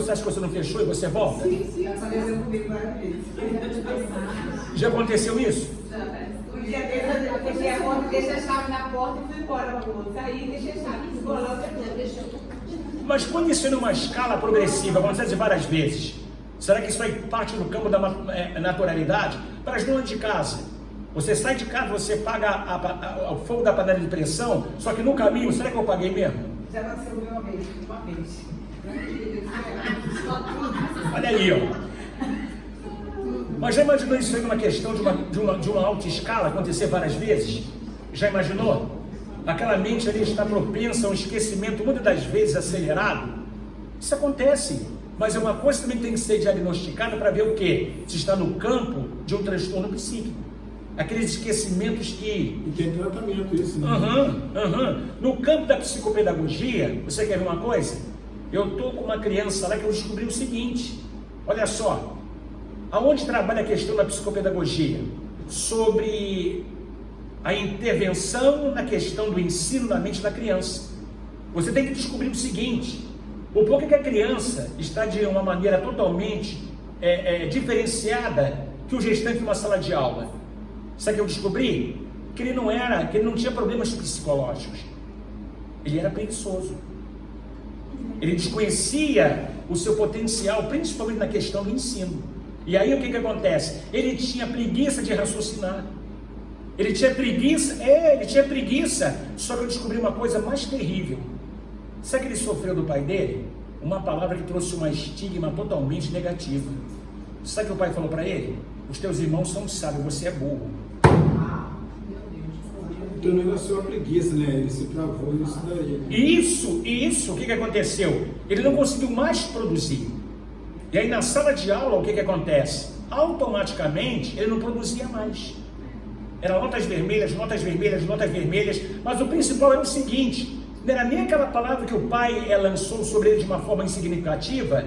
Você acha que você não fechou e você volta? Sim, aconteceu comigo várias vezes. Já aconteceu isso? Um dia desse eu fechei a porta, deixei a chave na porta e fui embora pra rua. Saí, deixei a chave, ficou lá, deixou. Mas quando isso é numa escala progressiva, acontece várias vezes, será que isso aí parte no campo da naturalidade? Para as donas de casa, você sai de casa, você paga o fogo da panela de pressão, só que no caminho, será que eu paguei mesmo? Já aconteceu uma vez. Olha aí, ó. Mas já imaginou isso aí numa questão de uma alta escala acontecer várias vezes? Já imaginou? Aquela mente ali está propensa a um esquecimento, muitas das vezes acelerado. Isso acontece, mas é uma coisa que também tem que ser diagnosticada para ver o quê? Se está no campo de um transtorno psíquico. Aqueles esquecimentos que... E tem tratamento isso, né? No campo da psicopedagogia, você quer ver uma coisa? Eu estou com uma criança lá que eu descobri o seguinte, olha só, aonde trabalha a questão da psicopedagogia? Sobre a intervenção na questão do ensino da mente da criança. Você tem que descobrir o seguinte, o porquê que a criança está de uma maneira totalmente diferenciada que o gestante de uma sala de aula. Sabe o que eu descobri? Que ele não tinha problemas psicológicos. Ele era preguiçoso. Ele desconhecia o seu potencial, principalmente na questão do ensino. E aí o que acontece? Ele tinha preguiça de raciocinar. Ele tinha preguiça, só que eu descobri uma coisa mais terrível. Sabe que ele sofreu do pai dele? Uma palavra que trouxe uma estigma totalmente negativa. Sabe o que o pai falou para ele? Os teus irmãos são sábios, você é burro. Então não era só a preguiça, né? Ele se travou nisso daí. Isso, o que aconteceu? Ele não conseguiu mais produzir. E aí na sala de aula, o que acontece? Automaticamente, ele não produzia mais. Eram notas vermelhas, mas o principal era o seguinte, não era nem aquela palavra que o pai lançou sobre ele de uma forma insignificativa,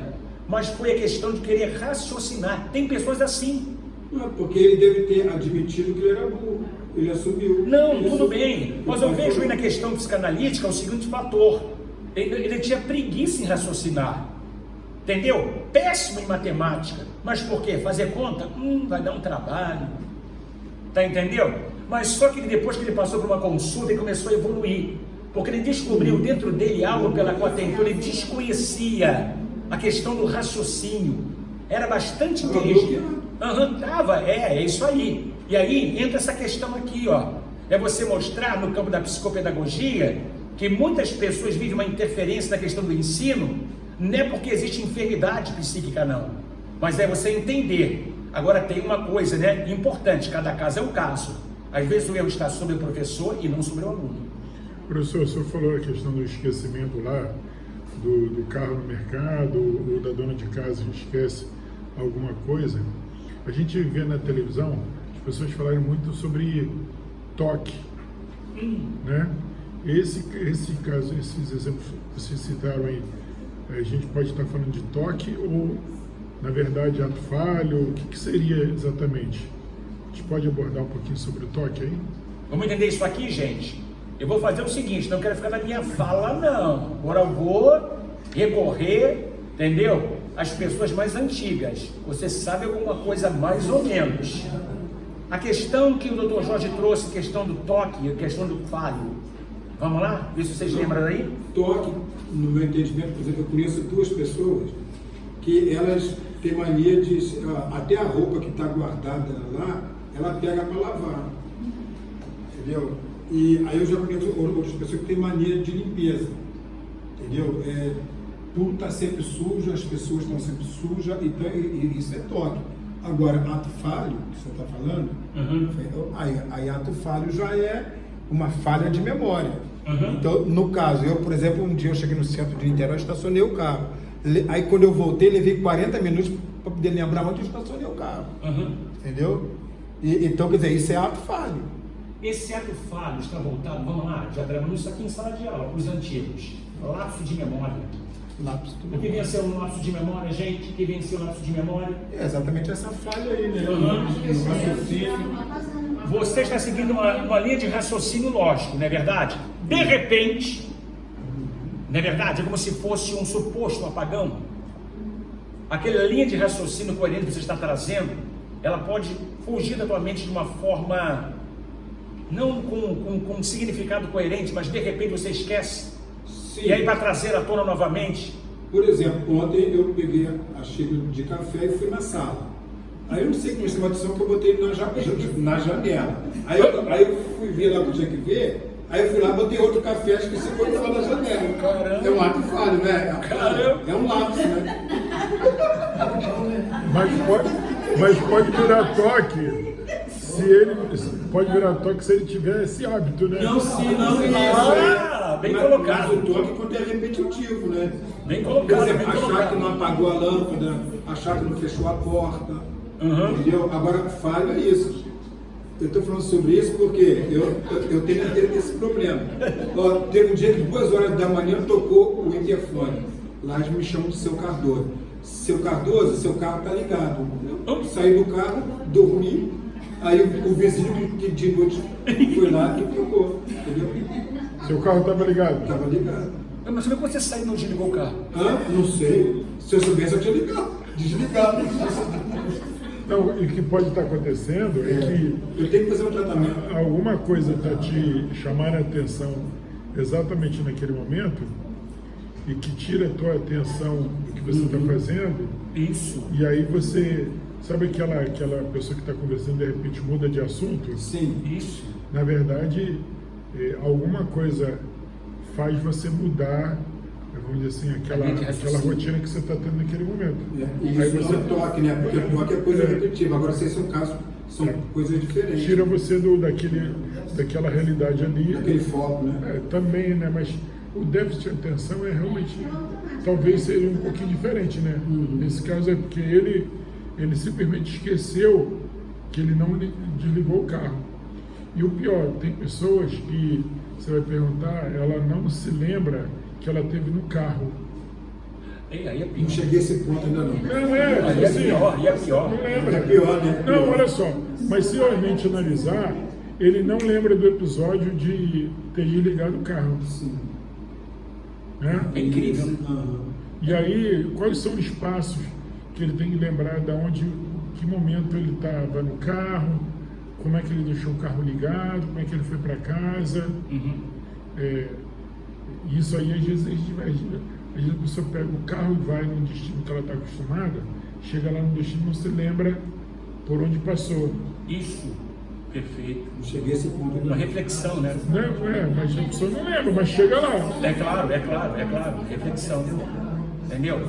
mas foi a questão de querer raciocinar. Tem pessoas assim. Não, porque ele deve ter admitido que ele era burro. Ele assumiu. Não, tudo bem, mas eu vejo aí na questão psicanalítica o seguinte fator, ele tinha preguiça em raciocinar, entendeu? Péssimo em matemática, mas por quê? Fazer conta? Vai dar um trabalho, tá entendeu? Mas só que depois que ele passou por uma consulta ele começou a evoluir, porque ele descobriu dentro dele algo pela qual até então ele desconhecia, a questão do raciocínio, era bastante inteligente. É isso aí. E aí entra essa questão aqui, ó. É você mostrar no campo da psicopedagogia que muitas pessoas vivem uma interferência na questão do ensino, não é porque existe enfermidade psíquica, não. Mas é você entender. Agora tem uma coisa, né, importante, cada caso é um caso. Às vezes o erro está sobre o professor e não sobre o aluno. Professor, o senhor falou a questão do esquecimento lá, do carro no mercado, ou da dona de casa esquece alguma coisa. A gente vê na televisão as pessoas falarem muito sobre toque, né? Esse caso, esses exemplos que vocês citaram aí, a gente pode estar falando de toque ou, na verdade, ato falho? O que seria exatamente? A gente pode abordar um pouquinho sobre o toque aí? Vamos entender isso aqui, gente? Eu vou fazer o seguinte, não quero ficar na minha fala, não. Agora eu vou recorrer, entendeu? Às pessoas mais antigas. Você sabe alguma coisa mais ou menos. A questão que o Dr. Jorge trouxe, a questão do toque, a questão do falho. Vamos lá? Vê se vocês lembram aí. Toque, no meu entendimento, por exemplo, eu conheço duas pessoas que elas têm mania de... Até a roupa que está guardada lá, ela pega para lavar. Entendeu? E aí eu já conheço outras pessoas que têm mania de limpeza. Entendeu? Tudo está sempre sujo, as pessoas estão sempre sujas, então isso é toque. Agora, ato falho, que você está falando, aí ato falho já é uma falha de memória. Então, no caso, eu, por exemplo, um dia eu cheguei no centro de Niterói, estacionei o carro. Aí quando eu voltei, levei 40 minutos para poder lembrar onde eu estacionei o carro. Entendeu? Então, quer dizer, isso é ato falho. Esse ato falho está voltado, vamos lá, diagramamos isso aqui em sala de aula, para os antigos. Lapso de memória. O que vem a ser um lapso de memória, gente? O que vem a ser um lapso de memória? É exatamente essa falha aí, né? Você está seguindo uma linha de raciocínio lógico, não é verdade? De repente, não é verdade? É como se fosse um suposto apagão. aquela linha de raciocínio coerente que você está trazendo, ela pode fugir da tua mente de uma forma, não com um significado coerente, mas de repente você esquece. Sim. E aí vai trazer à tona novamente. Por exemplo, ontem eu peguei a xícara de café e fui na sala. Aí eu não sei como é uma adição que eu botei na janela. Aí eu fui ver lá o que eu tinha que ver. Aí eu fui lá, botei outro café, esqueci de botar lá na janela. Caramba. É um ato falho, né? Caramba. É um lapso, né? Mas pode virar toque pode virar toque se ele tiver esse hábito, né? Não, sim, não. Bem Mas colocado. o toque quando é repetitivo, né? Bem Por colocado, exemplo, bem achar colocado. que não apagou a lâmpada, achar que não fechou a porta. Entendeu? Agora, falho é isso. Eu estou falando sobre isso porque eu tenho esse problema. Ó, teve um dia que 2 horas da manhã tocou o interfone. Lá eles me chamam de Seu Cardoso. Seu Cardoso, seu carro está ligado. Eu saí do carro, dormi, aí o vizinho que de noite foi lá e trocou. Entendeu? Seu carro estava ligado? Estava ligado. Mas como é que você saiu e não desligou o carro? Não sei. Se eu soubesse, eu tinha ligado. Desligado. Não, e o que pode estar acontecendo é que Eu tenho que fazer um tratamento. alguma coisa está te chamando a atenção exatamente naquele momento e que tira a tua atenção do que você está fazendo, Isso. e aí você, sabe aquela pessoa que está conversando de repente muda de assunto? Sim. Isso. Na verdade, alguma coisa faz você mudar, vamos dizer assim, aquela rotina que você está tendo naquele momento. E Aí isso você não é toque, né? Porque toque é coisa repetitiva. Agora, se são casos, são coisas diferentes. tira você daquela realidade ali. Aquele foco, né? Também, né? Mas o déficit de atenção é realmente, talvez seja um pouquinho diferente, né? Nesse caso é porque ele simplesmente esqueceu que ele não desligou o carro. E o pior, tem pessoas que, você vai perguntar, ela não se lembra que ela teve no carro. Aí é Não pior. cheguei a esse ponto ainda não. Não Aí é assim, pior, aí é pior. não lembra. É pior, né? Não, olha só, mas se realmente analisar, ele não lembra do episódio de ter desligado o carro. Sim. Né? É incrível. E aí, quais são os passos que ele tem que lembrar de onde, que momento ele estava no carro, como é que ele deixou o carro ligado, como é que ele foi para casa. Isso aí, às vezes a pessoa pega o carro e vai num destino que ela está acostumada, chega lá no destino e não se lembra por onde passou. Isso. Perfeito. Não cheguei a esse ponto ainda Uma não. reflexão, né? Não, mas a pessoa não lembra, mas chega lá. É claro. Reflexão. Entendeu?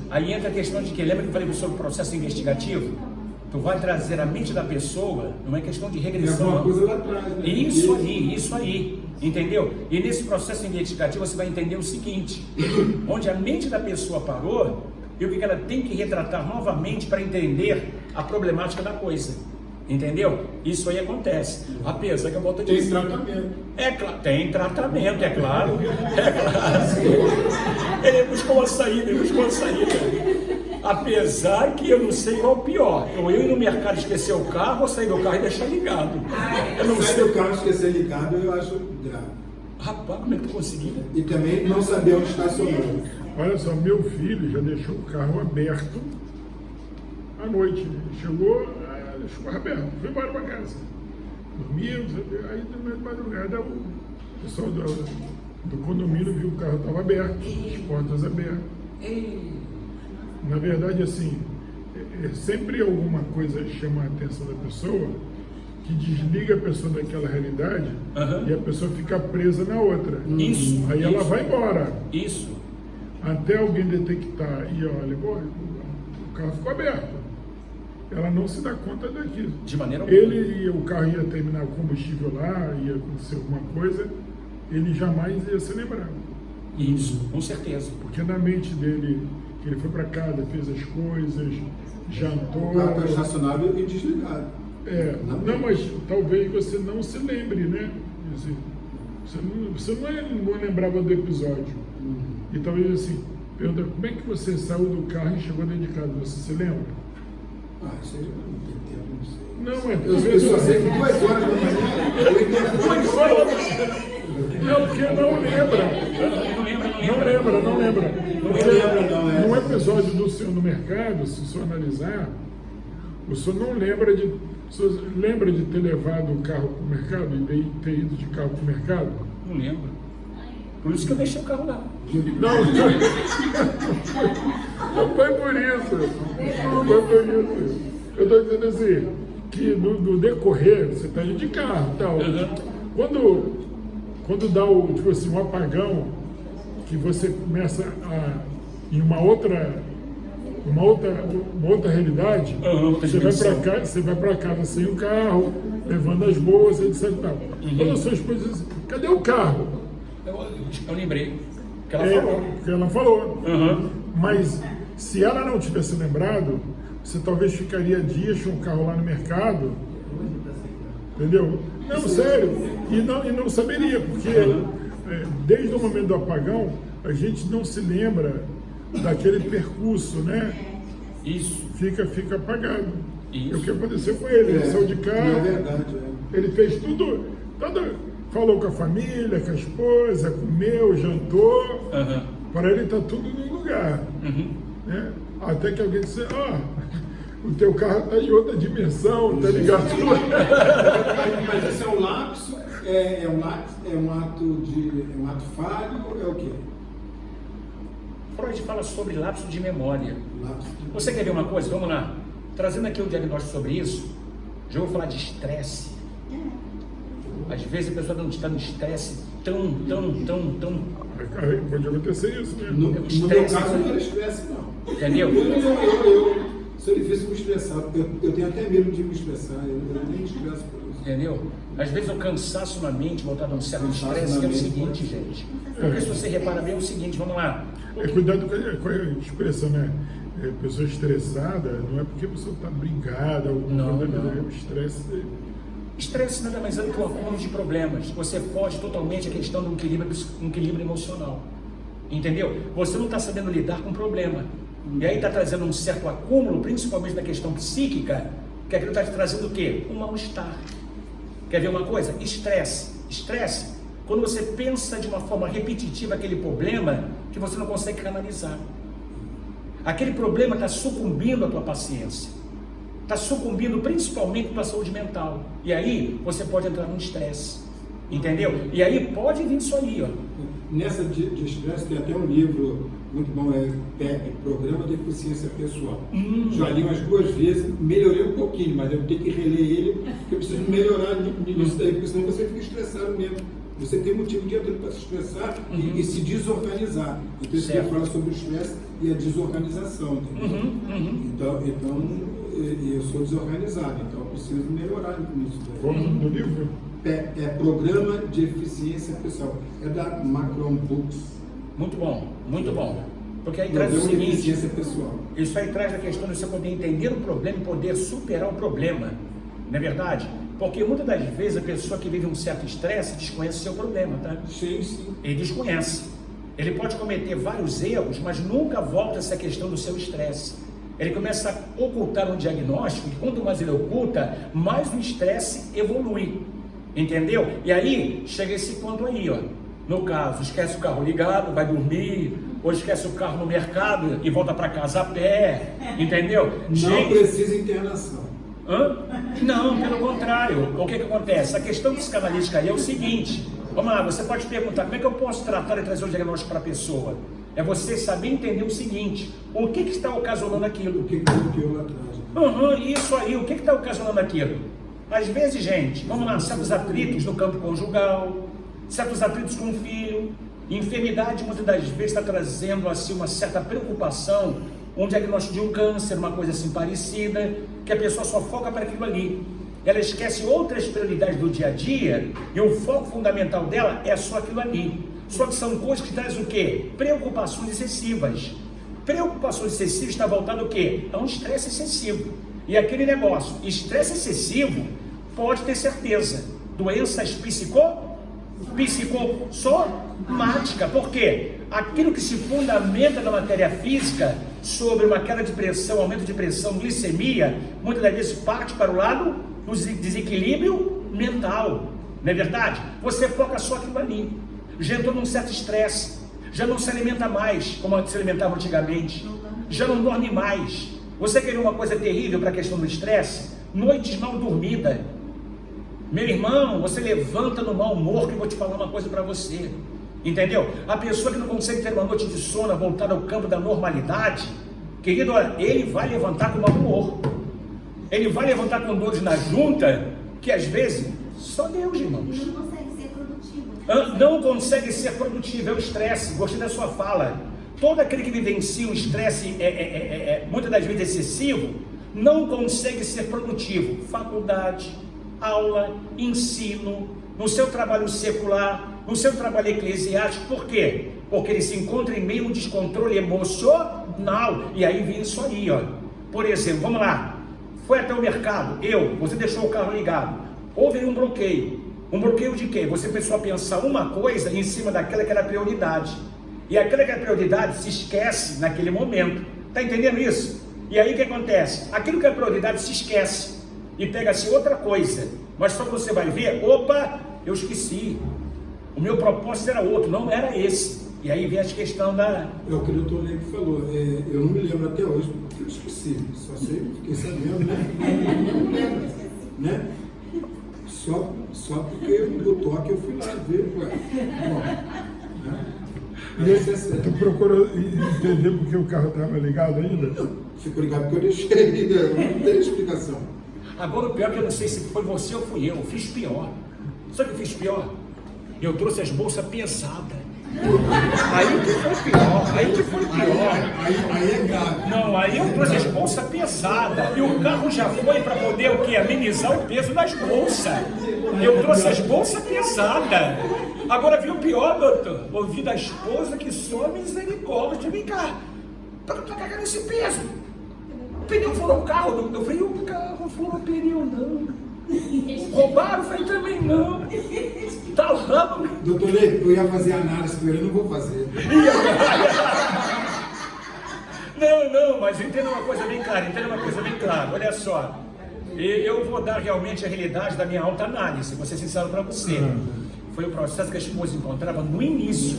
Aí entra a questão de que, lembra que eu falei sobre o processo investigativo? Tu vai trazer a mente da pessoa, não é questão de Tem regressão. alguma coisa lá atrás, né? Isso aí, entendeu? E nesse processo investigativo você vai entender o seguinte, onde a mente da pessoa parou e o que ela tem que retratar novamente para entender a problemática da coisa. Entendeu? Isso aí acontece. Apesar que eu volto a Tem dizer. tratamento. Tem tratamento, é claro. Ele buscou uma saída, Apesar que eu não sei qual é o pior. Eu ir no mercado esquecer o carro ou sair do carro e deixar ligado. Eu não Sai sei. do carro esquecer ligado, eu acho grave. Rapaz, como é que tu conseguiu? E também não saber onde estacionou. Olha só, meu filho já deixou o carro aberto à noite. Chegou, deixou o carro aberto, foi embora para casa. Dormimos, aí no meio de madrugada o pessoal do condomínio viu que o carro estava aberto, as portas abertas. Na verdade, assim, sempre alguma coisa chama a atenção da pessoa que desliga a pessoa daquela realidade e a pessoa fica presa na outra. Isso. Aí ela vai embora. Isso. Até alguém detectar e olha, o carro ficou aberto. Ela não se dá conta daquilo. De maneira alguma. O carro ia terminar o combustível lá, ia acontecer alguma coisa, ele jamais ia se lembrar. Isso, com certeza. Porque na mente dele, que ele foi para casa, fez as coisas, jantou. O carro está estacionado e desligado. Não, mas talvez você não se lembre, né? Assim, você não lembrava do episódio. E talvez assim, pergunta, como é que você saiu do carro e chegou dentro de casa? Você se lembra? Isso aí eu não tenho tempo, não sei. Não, Eu só sei que 2 horas da manhã, Não, porque não lembra. Não lembra. Não é pessoa episódio do senhor no mercado, se o senhor analisar, o senhor não lembra de... O senhor lembra de ter levado o carro para o mercado e ter ido de carro para o mercado? Não lembro. Por isso que eu deixei o carro lá. Não, não foi por isso. Não foi por isso. Eu estou dizendo assim, que no decorrer, você está indo de carro e tal. Quando dá tipo assim, um apagão, que você começa em uma outra realidade, você vai para casa sem o carro, levando as bolsas, etc. Quando a sua esposa diz assim, cadê o carro? Eu lembrei que ela falou. Que ela falou. Mas se ela não tivesse lembrado, você talvez ficaria dias com o carro lá no mercado, entendeu? Não, sério, e não saberia, porque desde o momento do apagão, a gente não se lembra daquele percurso, né? Isso. Fica apagado. Isso. É o que aconteceu com ele. Ele saiu de carro, É verdade. ele fez tudo, falou com a família, com a esposa, comeu, jantou. Para ele está tudo no lugar. Né? Até que alguém disse, o teu carro está em outra dimensão, tá ligado? Mas esse é um lapso, é um ato falho, é o quê? Freud fala sobre lapso de memória. Lapso. Você quer ver uma coisa? Vamos lá. Trazendo aqui um diagnóstico sobre isso, já vou falar de estresse. Às vezes a pessoa está no estresse tão. Pode acontecer isso, né? No meu caso não era estresse, não. Entendeu? Eu sou difícil me estressar. Eu tenho até medo de me estressar. Eu nem me estresso por isso. Entendeu? Às vezes o cansaço na mente voltado a um certo estresse, que é o seguinte, gente. Porque se você repara bem, é o seguinte, vamos lá. Cuidado com a expressão, né? Pessoa estressada, não é porque a pessoa está brigada, Não. É o estresse. Estresse nada mais é do que um acúmulo de problemas. Você foge totalmente a questão do equilíbrio emocional. Entendeu? Você não está sabendo lidar com o problema. E aí está trazendo um certo acúmulo, principalmente na questão psíquica, que aquilo está te trazendo o quê? Um mal-estar. Quer ver uma coisa? Estresse. Estresse, quando você pensa de uma forma repetitiva aquele problema que você não consegue canalizar. Aquele problema está sucumbindo à tua paciência. Está sucumbindo principalmente à tua saúde mental. E aí você pode entrar num estresse. Entendeu? E aí pode vir isso aí, ó. Nessa de estresse tem até um livro muito bom, Programa de Eficiência Pessoal. Já li umas 2 vezes, melhorei um pouquinho, mas eu tenho que reler ele, porque eu preciso melhorar nisso daí, porque senão você fica estressado mesmo. Você tem motivo de dentro para se estressar e se desorganizar. Então isso que fala sobre o estresse e a desorganização, entendeu? Então eu sou desorganizado, então eu preciso melhorar nisso daí. Como no livro? Programa de Eficiência Pessoal. É da Macron Books. Muito bom, muito bom. Porque aí traz o Programa de seguinte, Eficiência Pessoal. isso aí traz a questão de você poder entender o problema e poder superar o problema. Não é verdade? Porque muitas das vezes a pessoa que vive um certo estresse desconhece o seu problema, tá? Sim, sim. Ele desconhece. Ele pode cometer vários erros, mas nunca volta essa questão do seu estresse. Ele começa a ocultar um diagnóstico, e quanto mais ele oculta, mais o estresse evolui. Entendeu? E aí, chega esse ponto aí, ó. No caso, esquece o carro ligado, vai dormir, ou esquece o carro no mercado e volta para casa a pé, entendeu? Não precisa internação. Não, pelo contrário. O que acontece? A questão psicanalítica aí é o seguinte, vamos lá, você pode perguntar, como é que eu posso tratar e trazer o diagnóstico para a pessoa? É você saber entender o seguinte, o que está ocasionando aquilo? O que bloqueou lá atrás? Isso aí, o que está ocasionando aquilo? Às vezes, gente, vamos lá, certos atritos no campo conjugal, certos atritos com o filho, enfermidade muitas das vezes está trazendo assim uma certa preocupação, um diagnóstico de um câncer, uma coisa assim parecida, que a pessoa só foca para aquilo ali. Ela esquece outras prioridades do dia a dia e o foco fundamental dela é só aquilo ali. Só que são coisas que trazem o quê? Preocupações excessivas. Preocupações excessivas está voltado o quê? A um estresse excessivo. E aquele negócio, estresse excessivo, pode ter certeza, doenças psicossomáticas, porque aquilo que se fundamenta na matéria física, sobre uma queda de pressão, aumento de pressão, glicemia, muitas das vezes parte para o lado do desequilíbrio mental, não é verdade? Você foca só aquilo ali, já entrou num certo estresse, já não se alimenta mais como se alimentava antigamente, já não dorme mais. Você quer ver uma coisa terrível para a questão do estresse? Noites mal dormidas. Meu irmão, você levanta no mau humor, que eu vou te falar uma coisa para você. Entendeu? A pessoa que não consegue ter uma noite de sono, voltar ao campo da normalidade, querido, olha, ele vai levantar com mau humor. Ele vai levantar com dores na junta, que às vezes, só Deus, irmãos. Não consegue ser produtivo. Não consegue ser produtivo, é o estresse. Gostei da sua fala. Todo aquele que vivencia um estresse muitas das vezes excessivo, não consegue ser produtivo. Faculdade, aula, ensino, no seu trabalho secular, no seu trabalho eclesiástico. Por quê? Porque ele se encontra em meio a um descontrole emocional. E aí vem isso aí, ó. Por exemplo, vamos lá. Foi até o mercado, você deixou o carro ligado. Houve um bloqueio. Um bloqueio de quê? Você começou a pensar uma coisa em cima daquela que era prioridade. E aquela que era prioridade se esquece naquele momento. Está entendendo isso? E aí o que acontece? Aquilo que é prioridade se esquece. E pega-se outra coisa. Mas só que você vai ver, opa, eu esqueci. O meu propósito era outro, não era esse. E aí vem a questão da... É o que o doutor Leite falou. Eu não me lembro até hoje, porque eu esqueci. Só sei, fiquei sabendo, né? Não lembro, né? Só porque mudou o toque eu fui lá ver. Bom, né? Tu procurou entender porque o carro estava ligado ainda? Ficou ligado porque eu deixei, não tem explicação. Agora o pior é que eu não sei se foi você ou fui eu fiz pior. Sabe o que eu fiz pior? Eu trouxe as bolsas pesadas. Aí que foi pior, Aí é grave. Não, aí eu trouxe as bolsas pesadas. E o carro já foi para poder o quê? Amenizar o peso das bolsas. Eu trouxe as bolsas pesadas. Agora viu o pior, doutor? Ouvi da esposa que só misericórdia. Vem cá, para tu carregando esse peso. O pneu furou o carro, eu falei, o carro furou o pneu, não. Roubaram? Eu falei, também não. Tá lá. Doutor Leite, eu ia fazer análise com ele, eu não vou fazer. Não, mas entenda uma coisa bem clara, olha só. Eu vou dar realmente a realidade da minha autoanálise, vou ser sincero para você. Foi o processo que a esposa encontrava no início,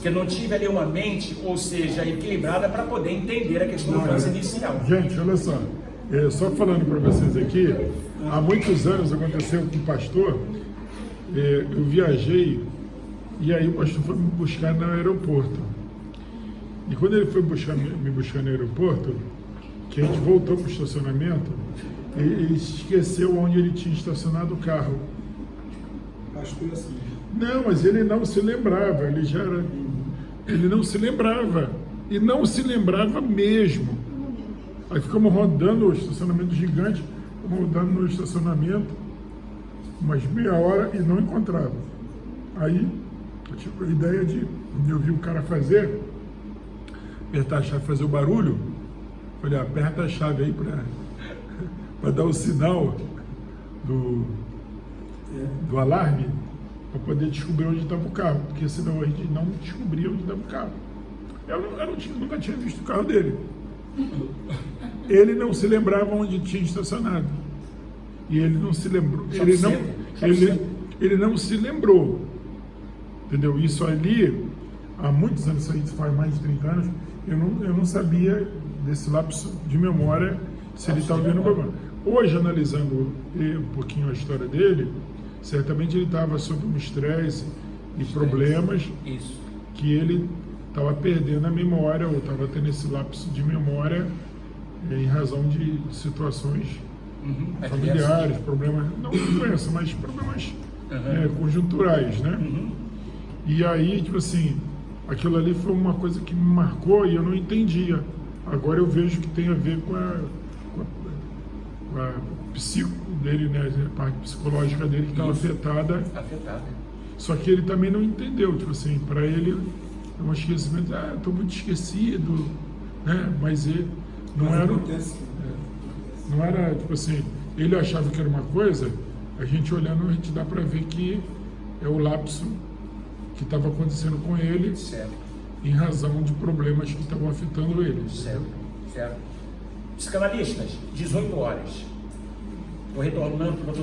que eu não tive ali uma mente, ou seja, equilibrada para poder entender a questão do câncer inicial. Gente, olha só, só falando para vocês aqui, há muitos anos aconteceu com o pastor, eu viajei e aí o pastor foi me buscar no aeroporto. E quando ele foi me buscar no aeroporto, que a gente voltou para o estacionamento, ele esqueceu onde ele tinha estacionado o carro. Pastor assim. Não, mas ele não se lembrava, ele não se lembrava, e não se lembrava mesmo. Aí ficamos rodando o estacionamento gigante, rodando no estacionamento, umas meia hora e não encontrava. Aí eu tive a ideia de eu vi o cara apertar a chave, fazer o barulho. Falei, aperta a chave aí para dar o sinal do alarme, para poder descobrir onde estava o carro, porque senão a gente não descobria onde estava o carro. Eu nunca tinha visto o carro dele. Ele não se lembrava onde tinha estacionado. E ele não se lembrou. Ele não se lembrou. Entendeu? Isso ali, há muitos anos, isso aí faz mais de 30 anos, eu não sabia desse lapso de memória se ele estava vendo o problema. Hoje, analisando um pouquinho a história dele, certamente ele estava sob um estresse e problemas que ele estava perdendo a memória, ou estava tendo esse lapso de memória em razão de situações familiares, problemas, não doença, mas problemas conjunturais, né? E aí, tipo assim, aquilo ali foi uma coisa que me marcou e eu não entendia. Agora eu vejo que tem a ver com a psico dele, né? A parte psicológica dele que estava afetada. Só que ele também não entendeu, tipo assim, para ele é um esquecimento, estou muito esquecido, né? Mas ele não era, tipo assim, ele achava que era uma coisa, a gente olhando, a gente dá para ver que é o lapso que estava acontecendo com ele, em razão de problemas que estavam afetando ele. Certo. Psicanalistas, 18 horas. Estou retornando para